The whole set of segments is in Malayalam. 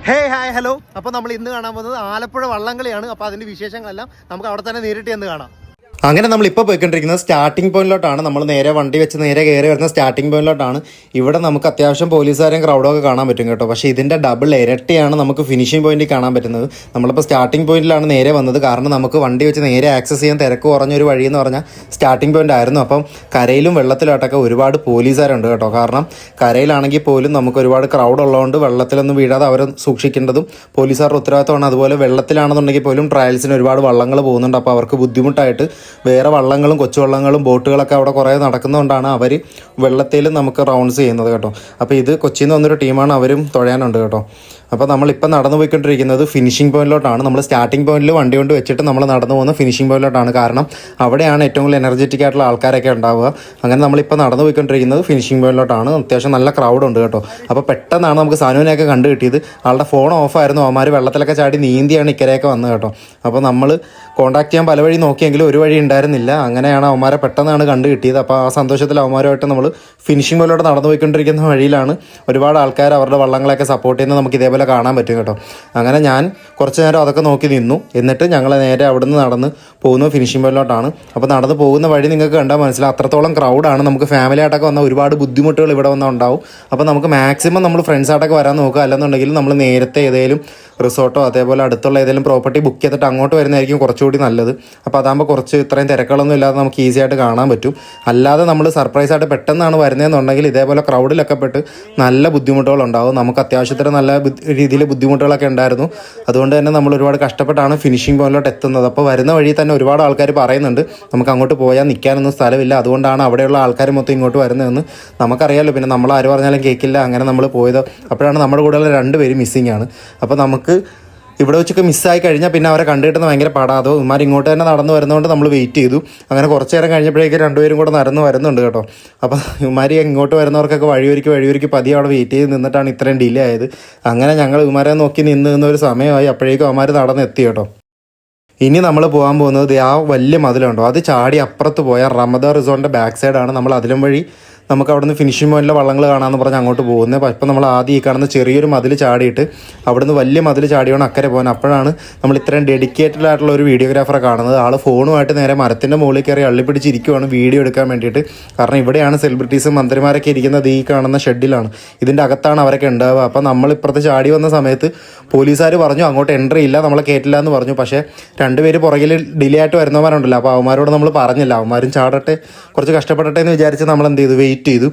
Hi hello. അപ്പോൾ നമ്മൾ ഇന്ന് കാണാൻ പോകുന്നത് ആലപ്പുഴ വള്ളംകളിയാണ്. അപ്പോൾ അതിൻ്റെ വിശേഷങ്ങളെല്ലാം നമുക്ക് അവിടെ തന്നെ നേരിട്ട് എന്ന് കാണാം. അങ്ങനെ നമ്മളിപ്പോൾ പോയിക്കൊണ്ടിരിക്കുന്നത് സ്റ്റാർട്ടിംഗ് പോയിന്റിലോട്ടാണ്. നമ്മൾ നേരെ വണ്ടി വെച്ച് നേരെ കയറി വരുന്ന സ്റ്റാർട്ടിംഗ് പോയിന്റിലോട്ടാണ്. ഇവിടെ നമുക്ക് അത്യാവശ്യം പോലീസുകാരെയും ക്രൗഡൊക്കെ കാണാൻ പറ്റും കേട്ടോ. പക്ഷേ ഇതിൻ്റെ ഡബിൾ ഇരട്ടിയാണ് നമുക്ക് ഫിനിഷിംഗ് പോയിന്റിൽ കാണാൻ പറ്റുന്നത്. നമ്മളിപ്പോൾ സ്റ്റാർട്ടിംഗ് പോയിന്റിലാണ് നേരെ വന്നത്. കാരണം നമുക്ക് വണ്ടി വെച്ച് നേരെ ആക്സസ് ചെയ്യാൻ തിരക്ക് കുറഞ്ഞൊരു വഴി എന്ന് പറഞ്ഞാൽ സ്റ്റാർട്ടിംഗ് പോയിന്റ് ആയിരുന്നു. അപ്പം കരയിലും വെള്ളത്തിലോട്ടൊക്കെ ഒരുപാട് പോലീസുകാരുണ്ട് കേട്ടോ. കാരണം കരയിലാണെങ്കിൽ പോലും നമുക്ക് ഒരുപാട് ക്രൗഡ് ഉള്ളതുകൊണ്ട് വെള്ളത്തിലൊന്നും വീഴാതെ അവരെ സൂക്ഷിക്കേണ്ടതും പോലീസുകാരുടെ ഉത്തരവാദിത്തമാണ്. അതുപോലെ വെള്ളത്തിലാണെന്നുണ്ടെങ്കിൽ പോലും ട്രയൽസിന് ഒരുപാട് വള്ളങ്ങൾ പോകുന്നുണ്ട്. അപ്പോൾ അവർക്ക് ബുദ്ധിമുട്ടായിട്ട് വേറെ വള്ളങ്ങളും കൊച്ചുവള്ളങ്ങളും ബോട്ടുകളൊക്കെ അവിടെ കുറേ നടക്കുന്നതുകൊണ്ടാണ് അവർ വെള്ളത്തിൽ നമുക്ക് റൗണ്ട്സ് ചെയ്യുന്നത് കേട്ടോ. അപ്പോൾ ഇത് കൊച്ചിയിൽ നിന്ന് വന്നൊരു ടീമാണ്, അവരും തുഴയാനുണ്ട് കേട്ടോ. അപ്പോൾ നമ്മളിപ്പോൾ നടന്നു പോയിക്കൊണ്ടിരിക്കുന്നത് ഫിനിഷിംഗ് പോയിന്റിലോട്ടാണ്. നമ്മൾ സ്റ്റാർട്ടിംഗ് പോയിന്റിൽ വണ്ടി കൊണ്ട് വെച്ചിട്ട് നമ്മൾ നടന്നു പോകുന്ന ഫിനിഷിംഗ് പോയിന്റിലോട്ടാണ്. കാരണം അവിടെയാണ് ഏറ്റവും കൂടുതൽ എനർജറ്റിക് ആയിട്ടുള്ള ആൾക്കാരൊക്കെ ഉണ്ടാവുക. അങ്ങനെ നമ്മളിപ്പോൾ നടന്നു പോയിക്കൊണ്ടിരിക്കുന്നത് ഫിനിഷിംഗ് പോയിന്റിലോട്ടാണ്. അത്യാവശ്യം നല്ല ക്രൗഡ് ഉണ്ട് കേട്ടോ. അപ്പോൾ പെട്ടെന്നാണ് നമുക്ക് സാനുവിനെയൊക്കെ കണ്ടു കിട്ടിയത്. ആളുടെ ഫോൺ ഓഫായിരുന്നു. അവന്മാർ വെള്ളത്തിലൊക്കെ ചാടി നീന്തിയാണ് ഇക്കരെയൊക്കെ വന്നത് കേട്ടോ. അപ്പോൾ നമ്മൾ കോൺടാക്ട് ചെയ്യാൻ പല വഴി നോക്കിയെങ്കിലും ഒരു വഴി ഉണ്ടായിരുന്നില്ല. അങ്ങനെയാണ് അവന്മാരെ പെട്ടെന്നാണ് കണ്ടു കിട്ടിയത്. അപ്പോൾ ആ സന്തോഷത്തിൽ അവന്മാരുമായിട്ട് നമ്മൾ ഫിനിഷിംഗ് പോയിന്റിലോട്ട് നടന്നു പോയിക്കൊണ്ടിരിക്കുന്ന വഴിയിലാണ് ഒരുപാട് ആൾക്കാർ അവരുടെ വള്ളങ്ങളെയൊക്കെ സപ്പോർട്ട് ചെയ്യുന്നത് നമുക്ക് ഇതേപോലെ കാണാൻ പറ്റും കേട്ടോ. അങ്ങനെ ഞാൻ കുറച്ച് നേരം അതൊക്കെ നോക്കി നിന്നു. എന്നിട്ട് ഞങ്ങൾ നേരെ അവിടെ നിന്ന് നടന്ന് പോകുന്നത് ഫിനിഷിംഗ് പോയിന്റിലോട്ടാണ്. അപ്പോൾ നടന്ന് പോകുന്ന വഴി നിങ്ങൾക്ക് കണ്ടാൽ മനസ്സിലാവും അത്രത്തോളം ക്രൗഡാണ്. നമുക്ക് ഫാമിലി ആയിട്ടൊക്കെ വന്ന ഒരുപാട് ബുദ്ധിമുട്ടുകൾ ഇവിടെ വന്നാൽ ഉണ്ടാവും. അപ്പോൾ നമുക്ക് മാക്സിമം നമ്മൾ ഫ്രണ്ട്സായിട്ടൊക്കെ വരാൻ നോക്കുക. അല്ലെന്നുണ്ടെങ്കിൽ നമ്മൾ നേരത്തെ ഏതെങ്കിലും റിസോർട്ടോ അതേപോലെ അടുത്തുള്ള ഏതെങ്കിലും പ്രോപ്പർട്ടി ബുക്ക് ചെയ്തിട്ട് അങ്ങോട്ട് വരുന്നതായിരിക്കും കുറച്ചുകൂടി നല്ലത്. അപ്പോൾ അതാകുമ്പോൾ കുറച്ച് ഇത്രയും തിരക്കുകളൊന്നും ഇല്ലാതെ നമുക്ക് ഈസി ആയിട്ട് കാണാൻ പറ്റും. അല്ലാതെ നമ്മൾ സർപ്രൈസായിട്ട് പെട്ടെന്നാണ് വരുന്നതെന്നുണ്ടെങ്കിൽ ഇതേപോലെ ക്രൗഡിലൊക്കെ പെട്ട് നല്ല ബുദ്ധിമുട്ടുകളുണ്ടാവും. നമുക്ക് അത്യാവശ്യത്തിന് നല്ല രീതിയിൽ ബുദ്ധിമുട്ടുകളൊക്കെ ഉണ്ടായിരുന്നു. അതുകൊണ്ട് തന്നെ നമ്മൾ ഒരുപാട് കഷ്ടപ്പെട്ടാണ് ഫിനിഷിംഗ് പോയിന്റിലോട്ട് എത്തുന്നത്. അപ്പോൾ വരുന്ന വഴി തന്നെ ഒരുപാട് ആൾക്കാർ പറയുന്നുണ്ട് നമുക്ക് അങ്ങോട്ട് പോയാൽ നിൽക്കാനൊന്നും സ്ഥലമില്ല, അതുകൊണ്ടാണ് അവിടെയുള്ള ആൾക്കാർ മൊത്തം ഇങ്ങോട്ട് വരുന്നതെന്ന്. നമുക്കറിയാമല്ലോ, പിന്നെ നമ്മൾ ആര് പറഞ്ഞാലും കേൾക്കില്ല. അങ്ങനെ നമ്മൾ പോയത്. അപ്പോഴാണ് നമ്മുടെ കൂടെയുള്ള 2 പേര് മിസ്സിംഗ് ആണ്. അപ്പോൾ നമുക്ക് ഇവിടെ വെച്ചൊക്കെ മിസ്സായി കഴിഞ്ഞാൽ പിന്നെ അവരെ കണ്ടുകിട്ടുന്ന ഭയങ്കര പാടാതോ. ഇവന്മാർ ഇങ്ങോട്ട് തന്നെ നടന്നു വരുന്നതുകൊണ്ട് നമ്മൾ വെയിറ്റ് ചെയ്തു. അങ്ങനെ കുറച്ച് നേരം കഴിഞ്ഞപ്പോഴേക്കും 2 പേരും കൂടെ നടന്ന് വരുന്നുണ്ട് കേട്ടോ. അപ്പോൾ ഇവന്മാർ ഇങ്ങോട്ട് വരുന്നവർക്കൊക്കെ വഴിയൊരുക്കി പതിയെ അവിടെ വെയിറ്റ് ചെയ്ത് നിന്നിട്ടാണ് ഇത്രയും ഡിലേ ആയത്. അങ്ങനെ ഞങ്ങൾ ഇവന്മാരെ നോക്കി നിന്നൊരു സമയമായി. അപ്പോഴേക്കും അവന്മാർ നടന്നെത്തി കേട്ടോ. ഇനി നമ്മൾ പോകാൻ പോകുന്നത് ആ വലിയ മതിലുണ്ടോ, അത് ചാടി അപ്പുറത്ത് പോയാൽ റമദ റിസോർട്ടിൻ്റെ ബാക്ക് സൈഡാണ്. നമ്മൾ അതിലും വഴി നമുക്ക് അവിടെ നിന്ന് ഫിനിഷിംഗ് പോയിന്റിലെ വള്ളങ്ങൾ കാണാമെന്ന് പറഞ്ഞ് അങ്ങോട്ട് പോകുന്നത്. ഇപ്പം നമ്മൾ ആദ്യം ഈ കാണുന്ന ചെറിയൊരു മതിൽ ചാടിയിട്ട് അവിടെ നിന്ന് വലിയ മതിൽ ചാടിയാണ് അക്കരെ പോകാൻ. അപ്പോഴാണ് നമ്മൾ ഇത്രയും ഡെഡിക്കേറ്റഡ് ആയിട്ടുള്ള ഒരു വീഡിയോഗ്രാഫറെ കാണുന്നത്. ആൾ ഫോണുമായിട്ട് നേരെ മരത്തിൻ്റെ മുകളിൽ കയറി അള്ളിപ്പിടിച്ചിരിക്കുവാണ് വീഡിയോ എടുക്കാൻ വേണ്ടിയിട്ട്. കാരണം ഇവിടെയാണ് സെലിബ്രിറ്റീസും മന്ത്രിമാരൊക്കെ ഇരിക്കുന്നത്. ഈ കാണുന്ന ഷെഡിലാണ്, ഇതിൻ്റെ അകത്താണ് അവരൊക്കെ ഉണ്ടാവുക. അപ്പം നമ്മളിപ്പുറത്ത് ചാടി വന്ന സമയത്ത് പോലീസുകാർ പറഞ്ഞു അങ്ങോട്ട് എൻട്രി ഇല്ല, നമ്മളെ കയറ്റില്ല എന്ന് പറഞ്ഞു. പക്ഷേ 2 പേര് പുറകിൽ ഡിലേ ആയിട്ട് വരുന്നവരുണ്ടല്ലോ. അപ്പോൾ അവന്മാരോട് നമ്മൾ പറഞ്ഞില്ല, അവന്മാരും ചാടട്ടെ, കുറച്ച് കഷ്ടപ്പെടട്ടെ എന്ന് വിചാരിച്ച് നമ്മൾ എന്ത് ചെയ്തു, വെയിറ്റ് ചെയ്തു.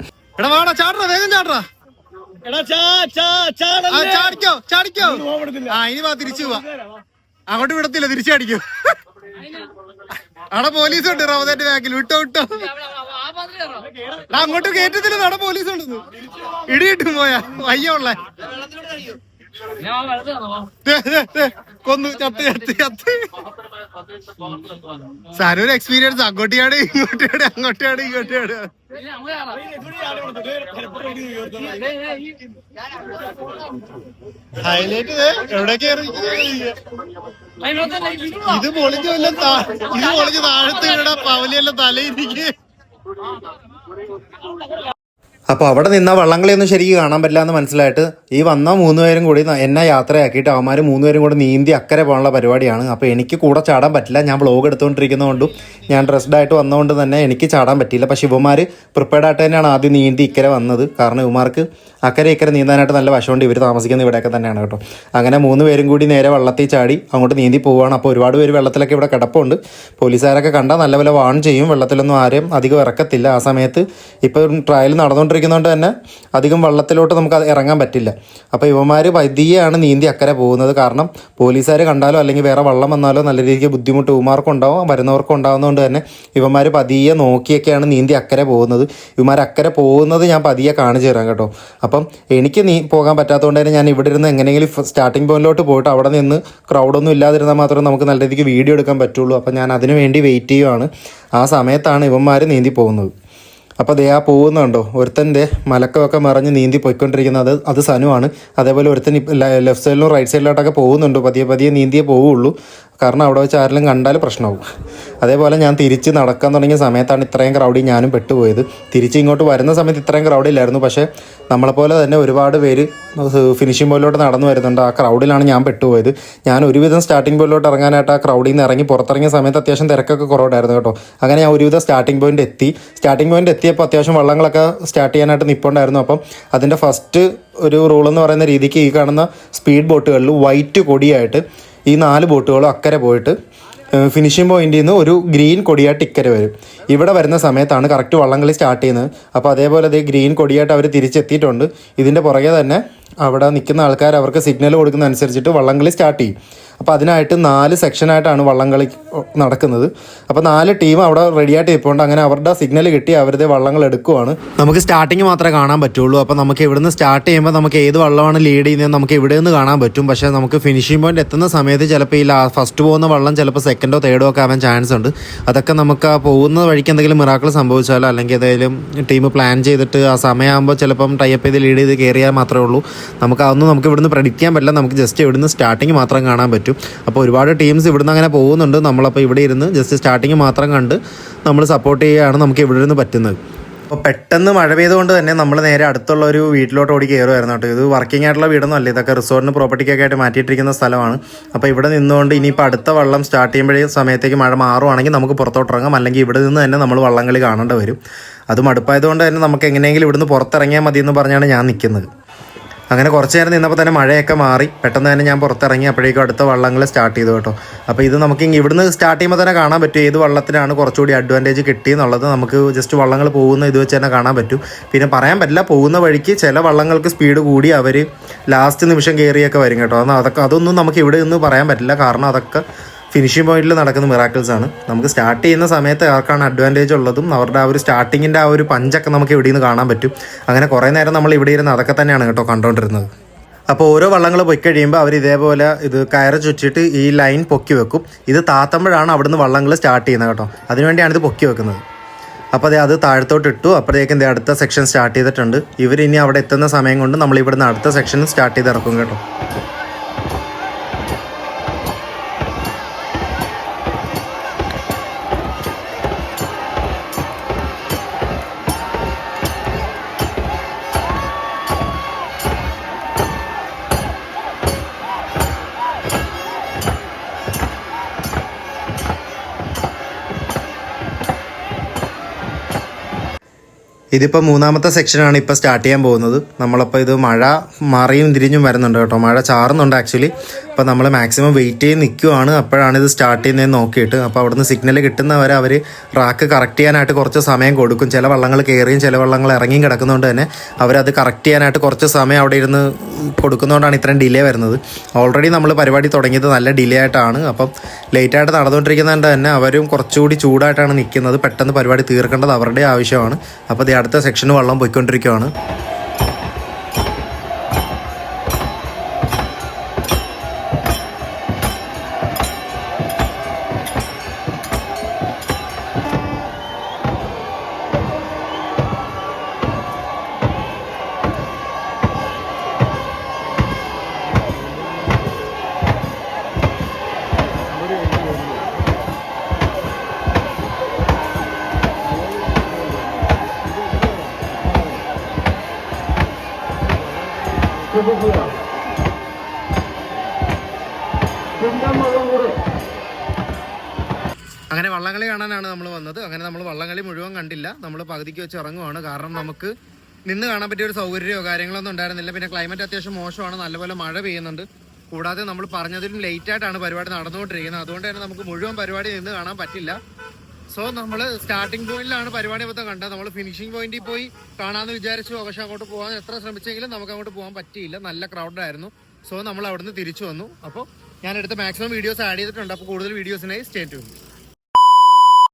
തിരിച്ചു പോവാ, അങ്ങോട്ട് വിടത്തില്ല, തിരിച്ചടിക്കും. അവിടെ പോലീസ് ഉണ്ട് റമദാന്റെ ബാക്കിൽ. വിട്ടോ അങ്ങോട്ട് കയറ്റത്തില്ല, അവിടെ പോലീസ് ഉണ്ട്. ഇടി കിട്ടും പോയാ വയ്യ ഉള്ള കൊന്നു ചത്ത്. സാരൊരു എക്സ്പീരിയൻസ്. അങ്ങോട്ടിയാണ് ഇങ്ങോട്ടിയാണ്. ഹൈലൈറ്റ് എവിടെയൊക്കെ ഇത് പൊളിഞ്ഞ് താഴത്ത് ഇവിടെ പവലിയെല്ലാം തലയിരിക്കെ. അപ്പോൾ അവിടെ നിന്ന വള്ളംകളിയൊന്നും ശരിക്കും കാണാൻ പറ്റില്ല എന്ന് മനസ്സിലായിട്ട് ഈ വന്ന 3 പേരും കൂടി എന്നെ യാത്രയാക്കിയിട്ട് അവന്മാർ 3 പേരും കൂടി നീന്തി അക്കരെ പോകാനുള്ള പരിപാടിയാണ്. അപ്പോൾ എനിക്ക് കൂടെ ചാടാൻ പറ്റില്ല. ഞാൻ വ്ളോഗ് എടുത്തുകൊണ്ടിരിക്കുന്നതുകൊണ്ടും ഞാൻ ഡ്രസ്ഡ് ആയിട്ട് വന്നതുകൊണ്ട് തന്നെ എനിക്ക് ചാടാൻ പറ്റിയില്ല. പക്ഷേ ഇവന്മാർ പ്രിപ്പയർഡ് ആയിട്ട് തന്നെയാണ് ആദ്യം നീന്തി ഇക്കരെ വന്നത്. കാരണം ഇവന്മാർക്ക് അക്കരെ ഇക്കരെ നീന്താനായിട്ട് നല്ല വശമുണ്ട്. ഇവർ താമസിക്കുന്നത് ഇവിടെയൊക്കെ തന്നെയാണ് കേട്ടോ. അങ്ങനെ 3 പേരും കൂടി നേരെ വള്ളത്തിൽ ചാടി അങ്ങോട്ട് നീന്തി പോവുകയാണ്. അപ്പോൾ ഒരുപാട് പേര് വെള്ളത്തിലൊക്കെ ഇവിടെ കിടപ്പുണ്ട്. പോലീസുകാരൊക്കെ കണ്ടാൽ നല്ലപോലെ വാൺ ചെയ്യും. വെള്ളത്തിലൊന്നും ആരും അധികം ഇറക്കത്തില്ല. ആ സമയത്ത് ഇപ്പോൾ ട്രയൽ നടന്നുകൊണ്ടിരിക്കുന്നതുകൊണ്ട് തന്നെ അധികം വെള്ളത്തിലോട്ട് നമുക്ക് ഇറങ്ങാൻ പറ്റില്ല. അപ്പോൾ ഇവന്മാർ പതിയെയാണ് നീന്തി അക്കരെ പോകുന്നത്. കാരണം പോലീസുകാർ കണ്ടാലോ അല്ലെങ്കിൽ വേറെ വള്ളം വന്നാലോ നല്ല രീതിക്ക് ബുദ്ധിമുട്ട് ഇവന്മാർക്കും ഉണ്ടാവും, വരുന്നവർക്കും ഉണ്ടാകുന്നതുകൊണ്ട് തന്നെ ഇവന്മാർ പതിയെ നോക്കിയൊക്കെയാണ് നീന്തി അക്കരെ പോകുന്നത്. ഇവന്മാർ അക്കരെ പോകുന്നത് ഞാൻ പതിയെ കാണിച്ചു തരാം കേട്ടോ. അപ്പം എനിക്ക് പോകാൻ പറ്റാത്തതുകൊണ്ട് തന്നെ ഞാൻ ഇവിടെ ഇരുന്ന് എങ്ങനെയെങ്കിലും സ്റ്റാർട്ടിംഗ് പോയിന്റിലോട്ട് പോയിട്ട് അവിടെ നിന്ന് ക്രൗഡൊന്നും ഇല്ലാതിരുന്നാൽ മാത്രമേ നമുക്ക് നല്ല രീതിക്ക് വീഡിയോ എടുക്കാൻ പറ്റുള്ളൂ. അപ്പം ഞാൻ അതിനു വേണ്ടി വെയിറ്റ് ചെയ്യുവാണ്. ആ സമയത്താണ് ഇവന്മാർ നീന്തി പോകുന്നത്. അപ്പോൾ ദേ ആ പോകുന്നുണ്ടോ, ഒരുത്തൻ്റെ മലക്കമൊക്കെ മറിഞ്ഞ് നീന്തി പോയിക്കൊണ്ടിരിക്കുന്നത് അത് സനുവാണ്. അതേപോലെ ഒരുത്തൻ ലെഫ്റ്റ് സൈഡിലും റൈറ്റ് സൈഡിലോട്ടൊക്കെ പോകുന്നുണ്ട്. പതിയെ നീന്തിയേ പോവുള്ളൂ. കാരണം അവിടെ വെച്ച് ആരെങ്കിലും കണ്ടാൽ പ്രശ്നമാവും. അതേപോലെ ഞാൻ തിരിച്ച് നടക്കാൻ തുടങ്ങിയ സമയത്താണ് ഇത്രയും ക്രൗഡിൽ ഞാനും പെട്ടുപോയത്. തിരിച്ച് ഇങ്ങോട്ട് വരുന്ന സമയത്ത് ഇത്രയും ക്രൗഡില്ലായിരുന്നു. പക്ഷേ നമ്മളെപ്പോലെ തന്നെ ഒരുപാട് പേര് ഫിനിഷിംഗ് പോയിലോട്ട് നടന്നു വരുന്നുണ്ട്. ആ ക്രൗഡിലാണ് ഞാൻ പെട്ടുപോയത്. ഞാൻ ഒരുവിധം സ്റ്റാർട്ടിംഗ് പോയിലോട്ട് ഇറങ്ങാനായിട്ട് ആ ക്രൗഡിൽ നിന്ന് ഇറങ്ങി പുറത്തിറങ്ങിയ സമയത്ത് അത്യാവശ്യം തിരക്കൊക്കെ കുറവുണ്ടായിരുന്നു കേട്ടോ. അങ്ങനെ ഞാൻ ഒരുവിധം സ്റ്റാർട്ടിംഗ് പോയിന്റ് എത്തിയപ്പോൾ അത്യാവശ്യം വള്ളങ്ങളൊക്കെ സ്റ്റാർട്ട് ചെയ്യാനായിട്ട് നിൽപ്പുണ്ടായിരുന്നു. അപ്പം അതിൻ്റെ ഫസ്റ്റ് ഒരു റൂളെന്ന് പറയുന്ന രീതിക്ക് ഈ കാണുന്ന സ്പീഡ് ബോട്ടുകളിൽ വൈറ്റ് കൊടിയായിട്ട് ഈ 4 ബോട്ടുകളും അക്കരെ പോയിട്ട് ഫിനിഷിംഗ് പോയിന്റിൽ നിന്ന് ഒരു ഗ്രീൻ കൊടിയായിട്ട് ഇക്കരെ വരും. ഇവിടെ വരുന്ന സമയത്താണ് കറക്റ്റ് വള്ളംകളി സ്റ്റാർട്ട് ചെയ്യുന്നത്. അപ്പോൾ അതേപോലെ അതേ ഗ്രീൻ കൊടിയായിട്ട് അവർ തിരിച്ചെത്തിയിട്ടുണ്ട്. ഇതിൻ്റെ പുറകെ തന്നെ അവിടെ നിൽക്കുന്ന ആൾക്കാർ അവർക്ക് സിഗ്നൽ കൊടുക്കുന്ന അനുസരിച്ചിട്ട് വള്ളംകളി സ്റ്റാർട്ട് ചെയ്യും. അപ്പോൾ അതിനായിട്ട് 4 സെക്ഷനായിട്ടാണ് വള്ളംകളി നടക്കുന്നത്. അപ്പോൾ 4 ടീം അവിടെ റെഡിയായിട്ട് ഇരിപ്പുണ്ട്. അങ്ങനെ അവരുടെ സിഗ്നൽ കിട്ടി അവരുടെ വള്ളങ്ങൾ എടുക്കുവാണ്. നമുക്ക് സ്റ്റാർട്ടിങ് മാത്രമേ കാണാൻ പറ്റുള്ളൂ. അപ്പോൾ നമുക്ക് ഇവിടുന്ന് സ്റ്റാർട്ട് ചെയ്യുമ്പോൾ നമുക്ക് ഏത് വള്ളമാണ് ലീഡ് ചെയ്യുന്നത് നമുക്ക് ഇവിടെ നിന്ന് കാണാൻ പറ്റും. പക്ഷേ നമുക്ക് ഫിനിഷിംഗ് പോയിന്റ് എത്തുന്ന സമയത്ത് ചിലപ്പോൾ ഈ ഫസ്റ്റ് പോകുന്ന വള്ളം ചിലപ്പോൾ സെക്കൻഡോ തേർഡോ ഒക്കെ ആവാൻ ചാൻസ് ഉണ്ട്. അതൊക്കെ നമുക്ക് ആ പോകുന്ന വഴിക്ക് എന്തെങ്കിലും മിറാക്കിൾ സംഭവിച്ചാലോ അല്ലെങ്കിൽ ഏതെങ്കിലും ടീം പ്ലാൻ ചെയ്തിട്ട് ആ സമയമാകുമ്പോൾ ചിലപ്പം ടൈപ്പ് ചെയ്ത് ലീഡ് ചെയ്ത് കയറിയാൽ മാത്രമേ ഉള്ളൂ. നമുക്ക് ഇവിടുന്ന് പ്രഡിക്റ്റ് ചെയ്യാൻ പറ്റില്ല. നമുക്ക് ജസ്റ്റ് ഇവിടുന്ന് സ്റ്റാർട്ടിങ് മാത്രം കാണാൻ പറ്റും. അപ്പോൾ ഒരുപാട് ടീംസ് ഇവിടുന്ന് അങ്ങനെ പോകുന്നുണ്ട്. നമ്മളപ്പോൾ ഇവിടെ ഇരുന്ന് ജസ്റ്റ് സ്റ്റാർട്ടിങ് മാത്രം കണ്ട് നമ്മൾ സപ്പോർട്ട് ചെയ്യുകയാണ് നമുക്ക് ഇവിടെ ഇരുന്ന് പറ്റുന്നത്. അപ്പോൾ പെട്ടെന്ന് മഴ പെയ്തുകൊണ്ട് തന്നെ നമ്മൾ നേരെ അടുത്തുള്ള ഒരു വീട്ടിലോട്ട് ഓടി കയറുമായിരുന്നു കേട്ടോ. ഇത് വർക്കിംഗ് ആയിട്ടുള്ള വീടൊന്നും അല്ല, ഇതൊക്കെ റിസോർട്ടിന് പ്രോപ്പർട്ടിക്കൊക്കെ ആയിട്ട് മാറ്റിയിട്ടിരിക്കുന്ന സ്ഥലമാണ്. അപ്പോൾ ഇവിടെ നിന്നുകൊണ്ട് ഇനിയിപ്പോൾ അടുത്ത വള്ളം സ്റ്റാർട്ട് ചെയ്യുമ്പോഴേ സമയത്തേക്ക് മഴ മാറുവാണെങ്കിൽ നമുക്ക് പുറത്തോട്ടിറങ്ങാം. അല്ലെങ്കിൽ ഇവിടെ നിന്ന് തന്നെ നമ്മൾ വള്ളംകളി കാണേണ്ടി വരും. അത് മടുപ്പായതുകൊണ്ട് തന്നെ നമുക്ക് എങ്ങനെയെങ്കിലും ഇവിടുന്ന് പുറത്തിറങ്ങിയാൽ മതി എന്ന് പറഞ്ഞാണ് ഞാൻ നിൽക്കുന്നത്. അങ്ങനെ കുറച്ച് നേരം നിന്നപ്പോൾ തന്നെ മഴയൊക്കെ മാറി പെട്ടെന്ന് തന്നെ ഞാൻ പുറത്തിറങ്ങി. അപ്പോഴേക്കും അടുത്ത വള്ളങ്ങൾ സ്റ്റാർട്ട് ചെയ്തു കേട്ടോ. അപ്പോൾ ഇത് നമുക്ക് ഇവിടുന്ന് സ്റ്റാർട്ട് ചെയ്യുമ്പോൾ തന്നെ കാണാൻ പറ്റും ഏത് വള്ളത്തിനാണ് കുറച്ചുകൂടി അഡ്വാൻറ്റേജ് കിട്ടിയെന്നുള്ളത്. നമുക്ക് ജസ്റ്റ് വള്ളങ്ങൾ പോകുന്ന ഇത് വെച്ച് തന്നെ കാണാൻ പറ്റും. പിന്നെ പറയാൻ പറ്റില്ല, പോകുന്ന വഴിക്ക് ചില വള്ളങ്ങൾക്ക് സ്പീഡ് കൂടി അവർ ലാസ്റ്റ് നിമിഷം കയറിയൊക്കെ വരും കേട്ടോ. അതൊന്നും നമുക്ക് ഇവിടെ നിന്ന് പറയാൻ പറ്റില്ല. കാരണം അതൊക്കെ ഫിനിഷിംഗ് പോയിന്റിൽ നടക്കുന്ന മിറാക്കിൾസ് ആണ്. നമുക്ക് സ്റ്റാർട്ട് ചെയ്യുന്ന സമയത്ത് ആർക്കാണ് അഡ്വാൻറ്റേജ് ഉള്ളതും അവരുടെ ആ ഒരു സ്റ്റാർട്ടിങ്ങിൻ്റെ ആ ഒരു പഞ്ചൊക്കെ നമുക്ക് ഇവിടെ നിന്ന് കാണാൻ പറ്റും. അങ്ങനെ കുറേ നേരം നമ്മൾ ഇവിടെ ഇരുന്ന് അതൊക്കെ തന്നെയാണ് കേട്ടോ കണ്ടുകൊണ്ടിരുന്നത്. അപ്പോൾ ഓരോ വള്ളങ്ങൾ പോയി കഴിയുമ്പോൾ അവർ ഇതേപോലെ ഇത് കയറ് ചുറ്റിട്ട് ഈ ലൈൻ പൊക്കി വെക്കും. ഇത് താത്തുമ്പോഴാണ് അവിടുന്ന് വള്ളങ്ങൾ സ്റ്റാർട്ട് ചെയ്യുന്നത് കേട്ടോ. അതിനുവേണ്ടിയാണ് ഇത് പൊക്കി വെക്കുന്നത്. അപ്പോൾ അത് താഴത്തോട്ട് ഇട്ടു. അപ്പോഴേക്കും അടുത്ത സെക്ഷൻ സ്റ്റാർട്ട് ചെയ്തിട്ടുണ്ട്. ഇവരിനി അവിടെ എത്തുന്ന സമയം കൊണ്ട് നമ്മൾ ഇവിടുന്ന് അടുത്ത സെക്ഷൻ സ്റ്റാർട്ട് ചെയ്ത് ഇറക്കും കേട്ടോ. ഇതിപ്പോൾ 3ാമത്തെ സെക്ഷനാണ് ഇപ്പോൾ സ്റ്റാർട്ട് ചെയ്യാൻ പോകുന്നത്. നമ്മളപ്പോൾ ഇത് മഴ മറിയും തിരിഞ്ഞും വരുന്നുണ്ട് കേട്ടോ. മഴ ചാറുന്നുണ്ട് ആക്ച്വലി. അപ്പോൾ നമ്മൾ മാക്സിമം വെയിറ്റ് ചെയ്ത് നിൽക്കുവാണ് അപ്പോഴാണ് ഇത് സ്റ്റാർട്ട് ചെയ്യുന്നതെന്ന് നോക്കിയിട്ട്. അപ്പോൾ അവിടുന്ന് സിഗ്നൽ കിട്ടുന്നവരെ അവർ റാക്ക് കറക്റ്റ് ചെയ്യാനായിട്ട് കുറച്ച് സമയം കൊടുക്കും. ചില വള്ളങ്ങൾ കയറിയും ചില വള്ളങ്ങൾ ഇറങ്ങിയും കിടക്കുന്നതുകൊണ്ട് തന്നെ അവരത് കറക്റ്റ് ചെയ്യാനായിട്ട് കുറച്ച് സമയം അവിടെ ഇരുന്ന് കൊടുക്കുന്നതുകൊണ്ടാണ് ഇത്രയും ഡിലേ വരുന്നത്. ഓൾറെഡി നമ്മൾ പരിപാടി തുടങ്ങിയത് നല്ല ഡിലേ ആയിട്ടാണ്. അപ്പം ലേറ്റായിട്ട് നടന്നുകൊണ്ടിരിക്കുന്നതുകൊണ്ട് തന്നെ അവരും കുറച്ചുകൂടി ചൂടായിട്ടാണ് നിൽക്കുന്നത്. പെട്ടെന്ന് പരിപാടി തീർക്കേണ്ടത് അവരുടെ ആവശ്യമാണ്. അപ്പോൾ അടുത്ത സെക്ഷന് വള്ളം പോയിക്കൊണ്ടിരിക്കുകയാണ്. അങ്ങനെ വള്ളംകളി കാണാനാണ് നമ്മൾ വന്നത്. അങ്ങനെ നമ്മൾ വള്ളംകളി മുഴുവൻ കണ്ടില്ല. നമ്മൾ പകുതിക്ക് വെച്ച് ഇറങ്ങുവാണ്. കാരണം നമുക്ക് നിന്ന് കാണാൻ പറ്റിയ ഒരു സൗകര്യമോ കാര്യങ്ങളൊന്നും ഉണ്ടായിരുന്നില്ല. പിന്നെ ക്ലൈമറ്റ് അത്യാവശ്യം മോശമാണ്, നല്ലപോലെ മഴ പെയ്യുന്നുണ്ട്. കൂടാതെ നമ്മൾ പറഞ്ഞതിലും ലേറ്റായിട്ടാണ് പരിപാടി നടന്നുകൊണ്ടിരിക്കുന്നത്. അതുകൊണ്ട് തന്നെ നമുക്ക് മുഴുവൻ പരിപാടി നിന്ന് കാണാൻ പറ്റില്ല. സോ നമ്മൾ സ്റ്റാർട്ടിംഗ് പോയിന്റിലാണ് പരിപാടി മൊത്തം കണ്ടത്. നമ്മൾ ഫിനിഷിംഗ് പോയിന്റിൽ പോയി കാണാമെന്ന് വിചാരിച്ചു. പക്ഷെ അങ്ങോട്ട് പോകാൻ എത്ര ശ്രമിച്ചെങ്കിലും നമുക്ക് അങ്ങോട്ട് പോകാൻ പറ്റിയില്ല. നല്ല ക്രൗഡായിരുന്നു. സോ നമ്മൾ അവിടുന്ന് തിരിച്ചു വന്നു. അപ്പോൾ ഞാൻ എടുത്ത മാക്സിമം വീഡിയോസ് ആഡ് ചെയ്തിട്ടുണ്ട്. അപ്പോൾ കൂടുതൽ വീഡിയോസിനായി സ്റ്റേ ട്യൂൺ.